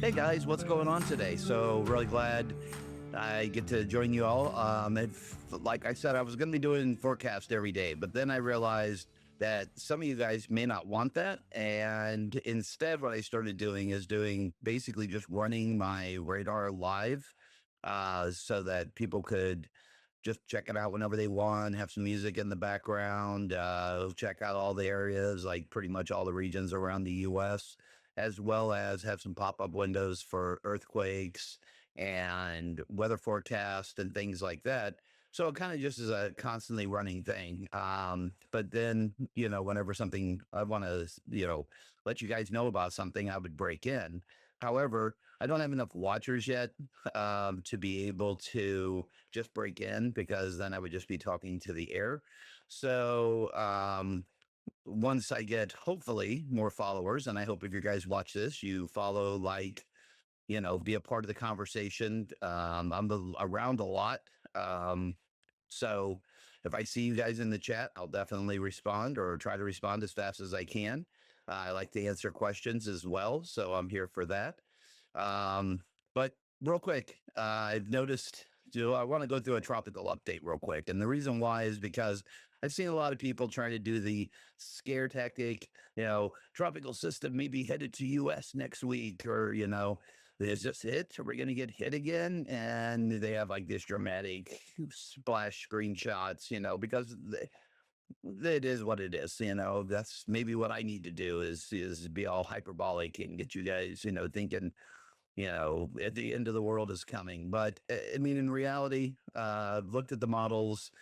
Hey guys, what's going on today? So really glad I get to join you all. Like I said, I was going to be doing forecast every day, but then I realized that some of you guys may not want that, and instead, what I started doing is doing basically just running my radar live, so that people could just check it out whenever they want, have some music in the background, check out all the areas, like pretty much all the regions around the US, as well as have some pop up windows for earthquakes and weather forecast and things like that. So it kind of just is a constantly running thing. But then, whenever something I want to, let you guys know about something, I would break in. However, I don't have enough watchers yet to be able to just break in because then I would just be talking to the air. So once I get hopefully more followers, and I hope if you guys watch this, you follow, like, be a part of the conversation. Around a lot. Um, so if I see you guys in the chat, I'll definitely respond or try to respond as fast as I can. I like to answer questions as well, so I'm here for that. Um, but real quick, I've noticed. I want to go through a tropical update real quick, and the reason why is because I've seen a lot of people trying to do the scare tactic. Tropical system may be headed to U.S. next week, or is this it? Are we going to get hit again? And they have like this dramatic splash screenshots. Because it is what it is. That's maybe what I need to do is be all hyperbolic and get you guys, thinking at the end of the world is coming. But I mean, in reality, looked at the models,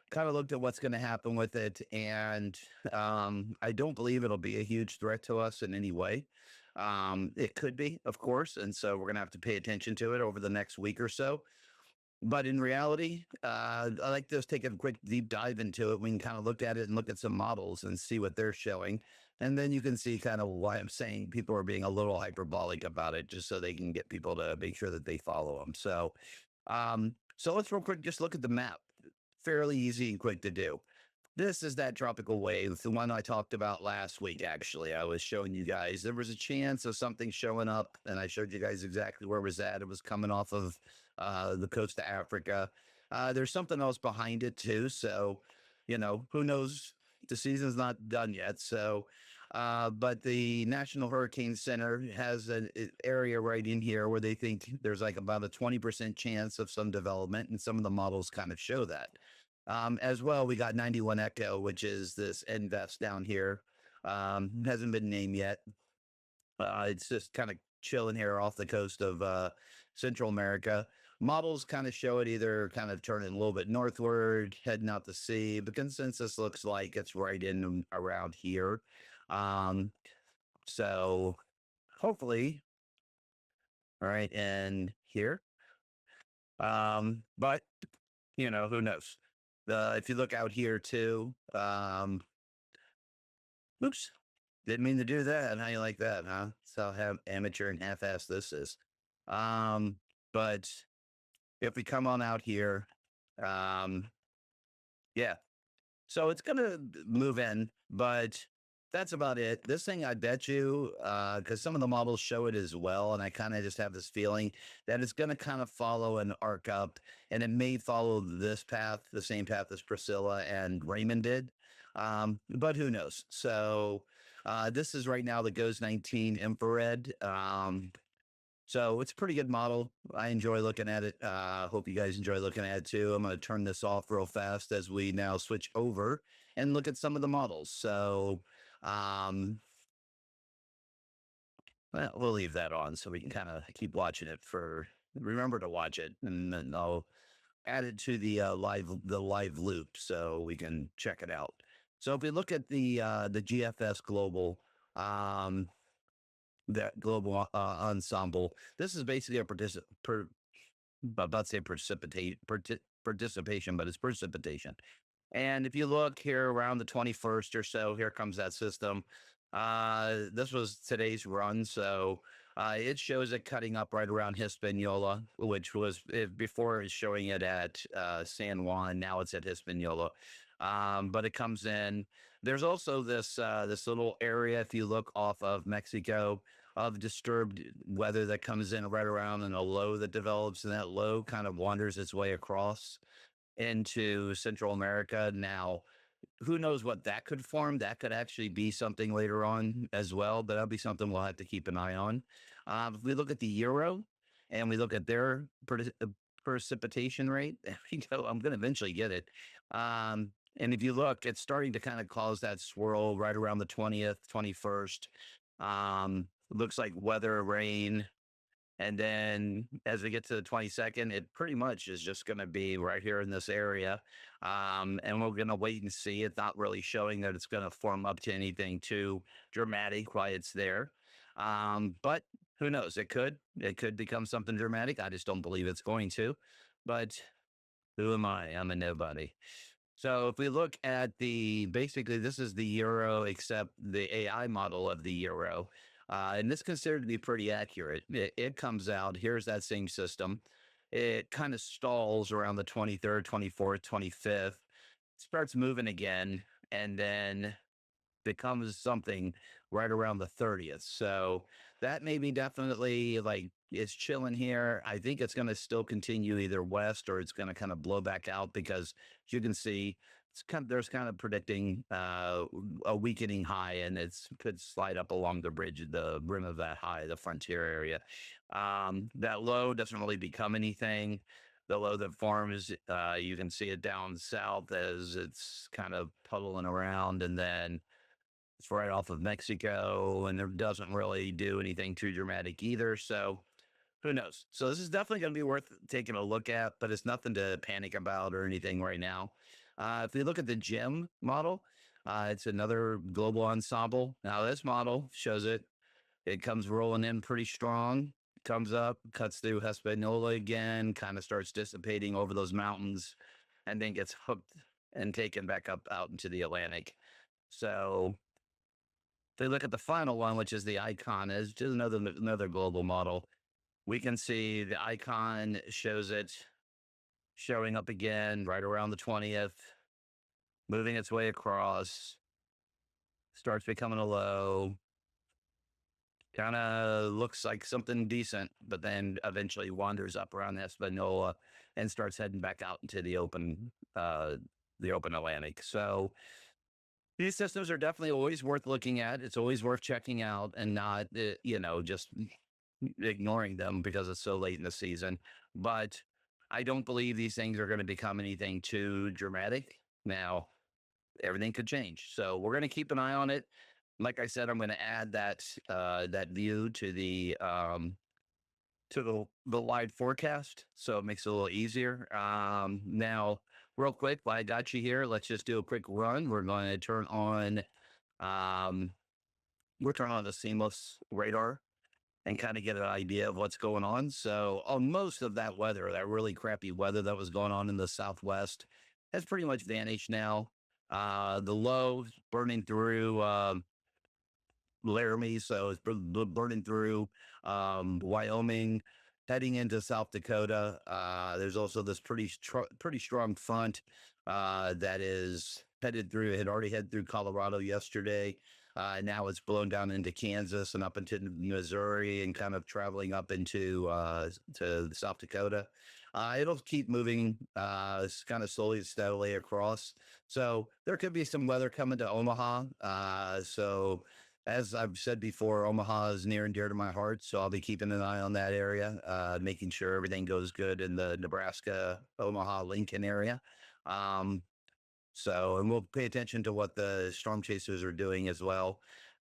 kind of looked at what's going to happen with it, and I don't believe it'll be a huge threat to us in any way. It could be, of course, and so we're going to have to pay attention to it over the next week or so. But in reality, I like to just take a quick deep dive into it. We can kind of look at it and look at some models and see what they're showing. And then you can see kind of why I'm saying people are being a little hyperbolic about it, just so they can get people to make sure that they follow them. So let's real quick just look at the map. Fairly easy and quick to do. This is that tropical wave, the one I talked about last week, actually. I was showing you guys there was a chance of something showing up, and I showed you guys exactly where it was at. It was coming off of the coast of Africa. There's something else behind it, too. So, who knows? The season's not done yet. But the National Hurricane Center has an area right in here where they think there's like about a 20% chance of some development, and some of the models kind of show that. As well, we got 91 Echo, which is this invest down here. Hasn't been named yet. It's just kind of chilling here off the coast of Central America. Models kind of show it either kind of turning a little bit northward, heading out to sea. The consensus looks like it's right in around here. Um, so hopefully, all right, and here. But who knows? If you look out here too, oops, didn't mean to do that. How you like that, huh? So how amateur and half-assed this is. Um, but if we come on out here, um, yeah, so it's gonna move in, but that's about it. This thing, I bet you, because some of the models show it as well, and I kind of just have this feeling that it's gonna kind of follow an arc up, and it may follow this path, the same path as Priscilla and Raymond did. But who knows? So this is right now the Goes 19 infrared. So it's a pretty good model. I enjoy looking at it. Hope you guys enjoy looking at it too. I'm going to turn this off real fast as we now switch over and look at some of the models. So, um, well, we'll leave that on so we can kind of keep watching it for. Remember to watch it, and then I'll add it to the live loop so we can check it out. So if we look at the GFS global, um, that global ensemble. This is basically a about to say participation, but it's precipitation. And if you look here around the 21st or so, here comes that system. This was today's run, so it shows it cutting up right around Hispaniola, which was before it's showing it at San Juan. Now it's at Hispaniola. But it comes in. There's also this little area if you look off of Mexico. of disturbed weather that comes in right around, and a low that develops, and that low kind of wanders its way across into Central America. Now, who knows what that could form? That could actually be something later on as well, but that'll be something we'll have to keep an eye on. If we look at the euro and we look at their precipitation rate, you know, I'm going to eventually get it. And if you look, it's starting to kind of cause that swirl right around the 20th, 21st. Looks like weather, rain, and then as we get to the 22nd, it pretty much is just going to be right here in this area. And we're going to wait and see. It's not really showing that it's going to form up to anything too dramatic while it's there. But who knows? It could. It could become something dramatic. I just don't believe it's going to. But who am I? I'm a nobody. So if we look at basically this is the euro, except the AI model of the euro, and this is considered to be pretty accurate. It comes out. Here's that same system. It kind of stalls around the 23rd, 24th, 25th, starts moving again, and then becomes something right around the 30th. So that may be definitely like it's chilling here. I think it's going to still continue either west or it's going to kind of blow back out because as you can see, there's kind of predicting a weakening high, and it's could slide up along the bridge, the rim of that high, the frontier area. That low doesn't really become anything. The low that forms, you can see it down south as it's kind of puddling around, and then it's right off of Mexico, and it doesn't really do anything too dramatic either. So who knows? So this is definitely going to be worth taking a look at, but it's nothing to panic about or anything right now. If you look at the gem model, it's another global ensemble. Now this model shows it. It comes rolling in pretty strong. Comes up, cuts through Hispaniola again, kind of starts dissipating over those mountains, and then gets hooked and taken back up out into the Atlantic. So they look at the final one, which is the icon, is just another global model. We can see the icon shows it showing up again right around the 20th, moving its way across, starts becoming a low, kind of looks like something decent, but then eventually wanders up around Espanola and starts heading back out into the open Atlantic. So these systems are definitely always worth looking at. It's always worth checking out and not, just ignoring them because it's so late in the season. But I don't believe these things are going to become anything too dramatic. Now, everything could change. So we're going to keep an eye on it. Like I said, I'm going to add that view to the live forecast, so it makes it a little easier. Now, real quick, while I got you here, let's just do a quick run. Um, we're turning on the seamless radar and kind of get an idea of what's going on. So, on most of that weather, that really crappy weather that was going on in the Southwest, has pretty much vanished now. The low burning through Laramie, so it's burning through Wyoming, heading into South Dakota. There's also this pretty strong front that is headed through. It had already headed through Colorado yesterday. Now it's blown down into Kansas and up into Missouri and kind of traveling up into to South Dakota. It'll keep moving kind of slowly and steadily across. So there could be some weather coming to Omaha. So as I've said before, Omaha is near and dear to my heart, so I'll be keeping an eye on that area, making sure everything goes good in the Nebraska, Omaha, Lincoln area. Um, and we'll pay attention to what the storm chasers are doing as well.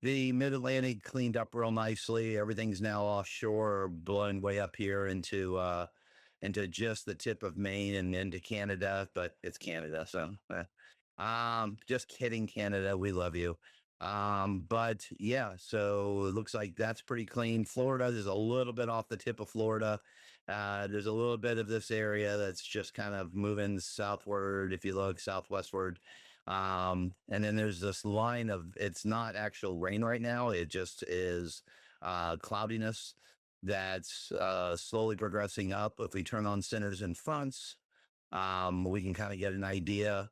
The Mid Atlantic cleaned up real nicely. Everything's now offshore, blowing way up here into just the tip of Maine and into Canada, but it's Canada, so just kidding, Canada, we love you. But yeah, so it looks like that's pretty clean. Florida is a little bit off the tip of Florida. There's a little bit of this area that's just kind of moving southward, if you look southwestward. And then there's this line of it's not actual rain right now, it just is cloudiness that's slowly progressing up. If we turn on centers and fronts, we can kind of get an idea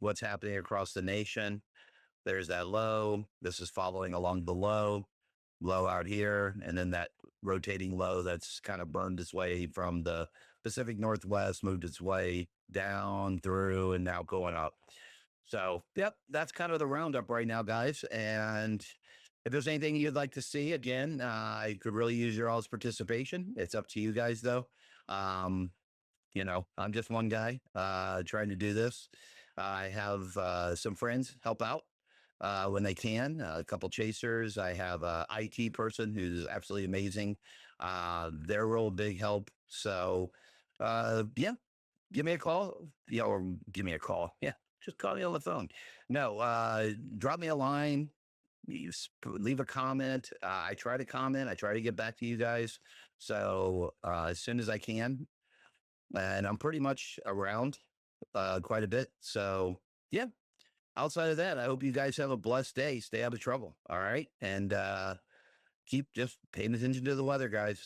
what's happening across the nation. There's that low. This is following along the low. low out here, and then that rotating low that's kind of burned its way from the Pacific Northwest, moved its way down through, and now going up. So, yep, that's kind of the roundup right now, guys. And if there's anything you'd like to see, again, I could really use your all's participation. It's up to you guys, though. Um, I'm just one guy trying to do this. I have some friends help out when they can. A couple chasers. I have a IT person who's absolutely amazing. They're a real big help. So, yeah, give me a call. Yeah, or give me a call. Yeah, just call me on the phone. No, drop me a line. Leave a comment. I try to comment. I try to get back to you guys. So as soon as I can, and I'm pretty much around quite a bit. So yeah. Outside of that, I hope you guys have a blessed day. Stay out of trouble. All right, and keep just paying attention to the weather, guys.